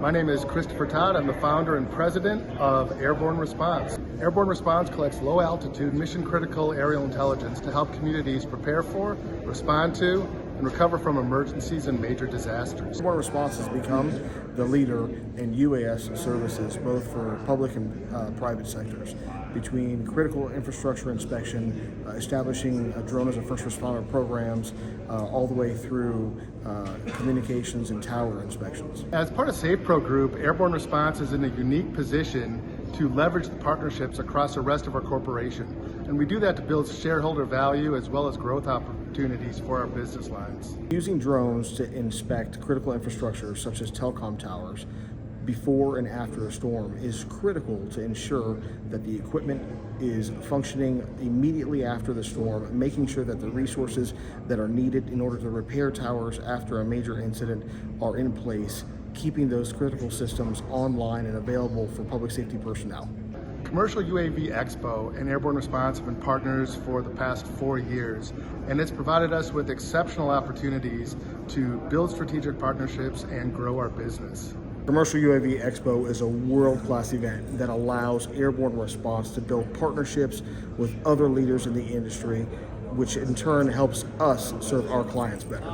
My name is Christopher Todd. I'm the founder and president of Airborne Response. Airborne Response collects low-altitude, mission-critical aerial intelligence to help communities prepare for, respond to, and recover from emergencies and major disasters. Airborne Response has become the leader in UAS services, both for public and private sectors, between critical infrastructure inspection, establishing drone as a first responder programs, all the way through communications and tower inspections. As part of SafePro Group, Airborne Response is in a unique position to leverage the partnerships across the rest of our corporation. And we do that to build shareholder value as well as growth opportunities for our business lines. Using drones to inspect critical infrastructure such as telecom towers before and after a storm is critical to ensure that the equipment is functioning immediately after the storm, making sure that the resources that are needed in order to repair towers after a major incident are in place, keeping those critical systems online and available for public safety personnel. Commercial UAV Expo and Airborne Response have been partners for the past 4 years, and it's provided us with exceptional opportunities to build strategic partnerships and grow our business. Commercial UAV Expo is a world-class event that allows Airborne Response to build partnerships with other leaders in the industry, which in turn helps us serve our clients better.